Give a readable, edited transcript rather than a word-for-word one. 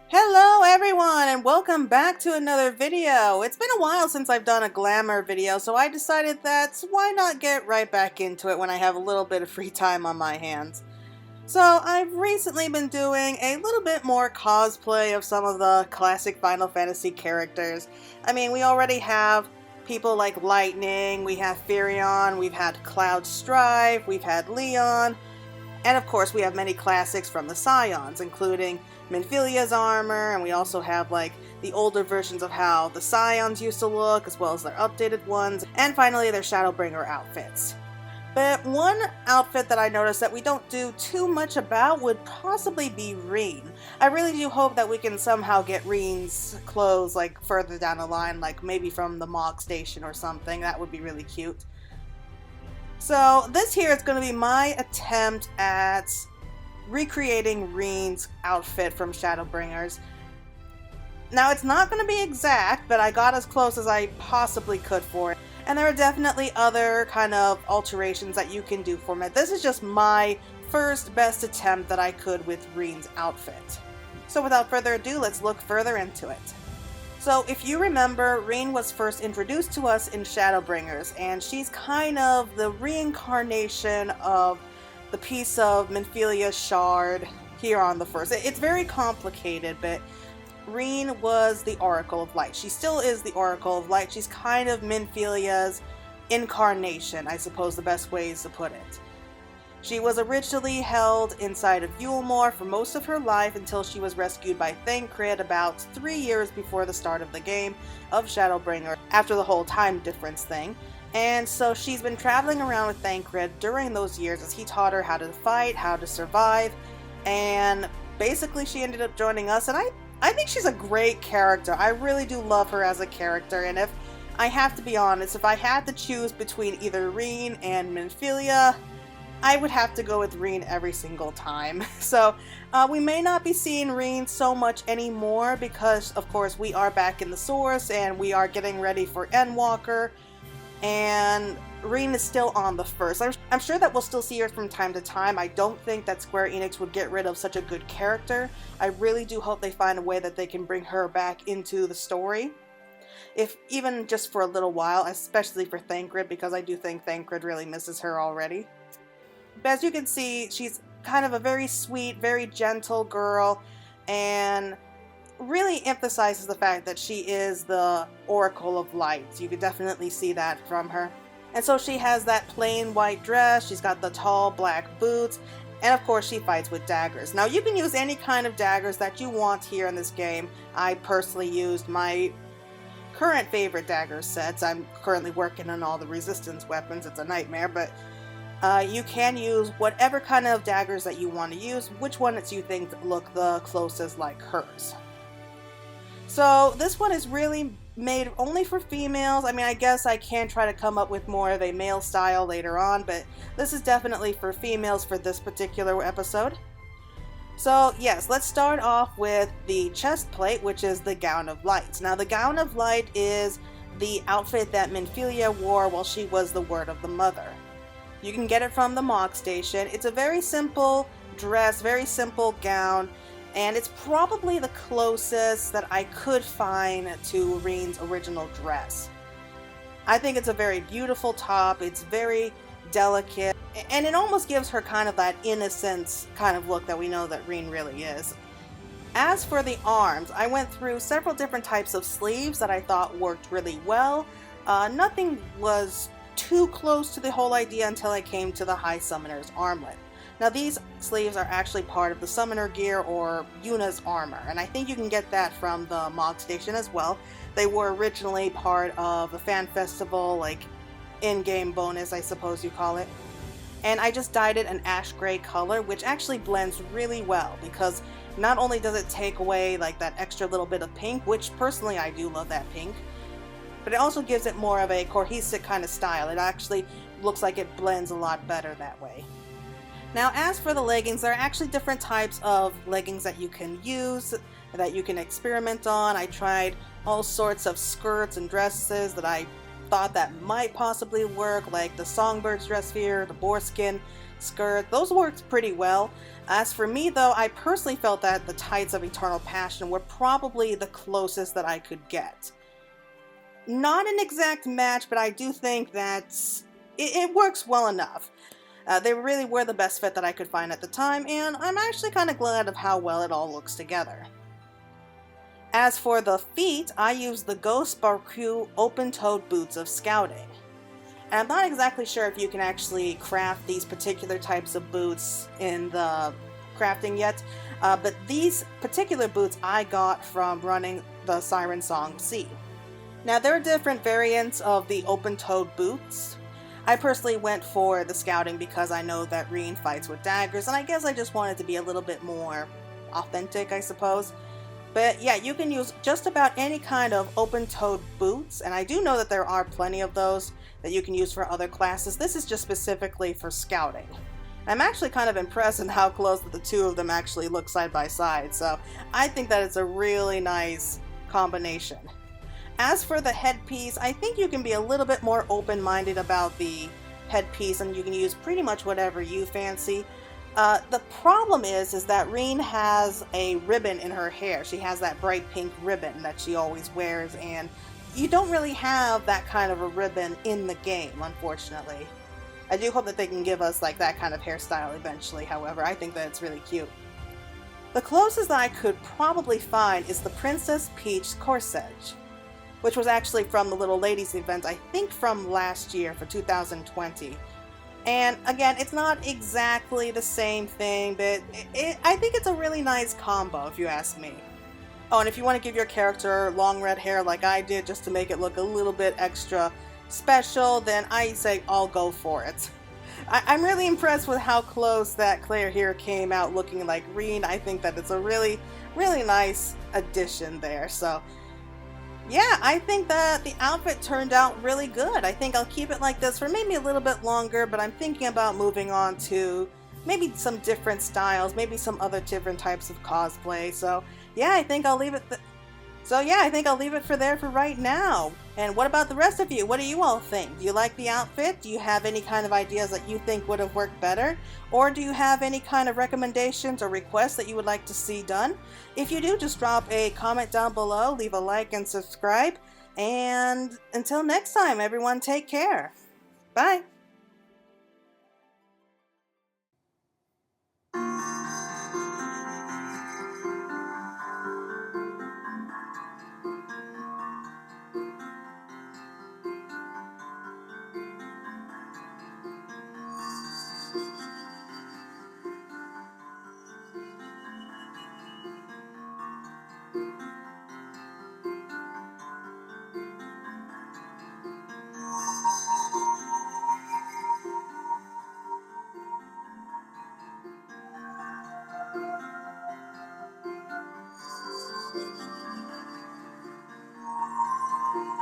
Hello everyone and welcome back to another video. It's been a while since I've done a Glamour video, so I decided that why not get right back into it when I have a little bit of free time on my hands. So I've recently been doing a little bit more cosplay of some of the classic Final Fantasy characters. I mean, we already have people like Lightning, we have Firion, we've had Cloud Strife, we've had Leon, and of course we have many classics from the Scions, including Minfilia's armor, and we also have like the older versions of how the Scions used to look, as well as their updated ones, and finally their Shadowbringer outfits. But one outfit that I noticed that we don't do too much about would possibly be Ryne. I really do hope that we can somehow get Ryne's clothes like further down the line, like maybe from the Mog Station or something. That would be really cute. So this here is going to be my attempt at recreating Ryne's outfit from Shadowbringers. Now it's not going to be exact, but I got as close as I possibly could for it. And there are definitely other kind of alterations that you can do for it. This is just my first best attempt that I could with Ryne's outfit. So without further ado, let's look further into it. So if you remember, Ryne was first introduced to us in Shadowbringers, and she's kind of the reincarnation of the piece of Minfilia's shard here on the first. It's very complicated, but Ryne was the Oracle of Light. She still is the Oracle of Light. She's kind of Minfilia's incarnation, I suppose the best way is to put it. She was originally held inside of Yulmore for most of her life until she was rescued by Thancred about 3 years before the start of the game of Shadowbringer, after the whole time difference thing. And so she's been traveling around with Thancred during those years as he taught her how to fight, how to survive, and basically she ended up joining us, and I think she's a great character. I really do love her as a character, and if I have to be honest, if I had to choose between either Ryne and Minfilia, I would have to go with Ryne every single time. So we may not be seeing Ryne so much anymore because, of course, we are back in the source and we are getting ready for Endwalker, and Ryne is still on the first. I'm sure that we'll still see her from time to time. I don't think that Square Enix would get rid of such a good character. I really do hope they find a way that they can bring her back into the story, if even just for a little while, especially for Thancred, because I do think Thancred really misses her already. But as you can see, she's kind of a very sweet, very gentle girl, and really emphasizes the fact that she is the Oracle of Light. You can definitely see that from her. And so she has that plain white dress, she's got the tall black boots, and of course she fights with daggers. Now you can use any kind of daggers that you want here in this game. I personally used my current favorite dagger sets. I'm currently working on all the resistance weapons. It's a nightmare, but you can use whatever kind of daggers that you want to use, which ones you think look the closest like hers. So this one is really made only for females. I mean, I guess I can try to come up with more of a male style later on, but this is definitely for females for this particular episode. So yes, let's start off with the chest plate, which is the Gown of Light. Now the Gown of Light is the outfit that Minfilia wore while she was the Word of the Mother. You can get it from the Mog Station. It's a very simple dress, very simple gown, and it's probably the closest that I could find to Ryne's original dress. I think it's a very beautiful top, it's very delicate, and it almost gives her kind of that innocence kind of look that we know that Ryne really is. As for the arms, I went through several different types of sleeves that I thought worked really well. Nothing was too close to the whole idea until I came to the High Summoner's armlet. Now these sleeves are actually part of the Summoner gear or Yuna's armor, and I think you can get that from the Mog Station as well. They were originally part of a fan festival, like in-game bonus, I suppose you call it. And I just dyed it an ash gray color, which actually blends really well because not only does it take away like that extra little bit of pink, which personally I do love that pink, but it also gives it more of a cohesive kind of style. It actually looks like it blends a lot better that way. Now as for the leggings, there are actually different types of leggings that you can use, that you can experiment on. I tried all sorts of skirts and dresses that I thought that might possibly work, like the Songbird's dress here, the boarskin, skirt. Those worked pretty well. As for me though, I personally felt that the tights of Eternal Passion were probably the closest that I could get. Not an exact match, but I do think that it works well enough. They really were the best fit that I could find at the time, and I'm actually kind of glad of how well it all looks together. As for the feet, I used the Ghost Barku open-toed boots of Scouting. And I'm not exactly sure if you can actually craft these particular types of boots in the crafting yet, but these particular boots I got from running the Siren Song Sea. Now there are different variants of the open-toed boots. I personally went for the Scouting because I know that Ryne fights with daggers, and I guess I just wanted to be a little bit more authentic, I suppose. But yeah, you can use just about any kind of open-toed boots, and I do know that there are plenty of those that you can use for other classes. This is just specifically for Scouting. I'm actually kind of impressed in how close the two of them actually look side by side, so I think that it's a really nice combination. As for the headpiece, I think you can be a little bit more open-minded about the headpiece, and you can use pretty much whatever you fancy. The problem is that Ryne has a ribbon in her hair. She has that bright pink ribbon that she always wears, and you don't really have that kind of a ribbon in the game, unfortunately. I do hope that they can give us like that kind of hairstyle eventually, however. I think that it's really cute. The closest that I could probably find is the Princess Peach corsage, which was actually from the Little Ladies event, I think from last year for 2020. And again, it's not exactly the same thing, but I think it's a really nice combo if you ask me. Oh, and if you want to give your character long red hair like I did just to make it look a little bit extra special, then I say I'll go for it. I'm really impressed with how close that Claire here came out looking like Ryne. I think that it's a really, really nice addition there. So yeah, I think that the outfit turned out really good. I think I'll keep it like this for maybe a little bit longer, but I'm thinking about moving on to maybe some different styles, maybe some other different types of cosplay. So yeah, I think I'll leave it for there for right now. And what about the rest of you? What do you all think? Do you like the outfit? Do you have any kind of ideas that you think would have worked better? Or do you have any kind of recommendations or requests that you would like to see done? If you do, just drop a comment down below, leave a like and subscribe. And until next time, everyone, take care. Bye.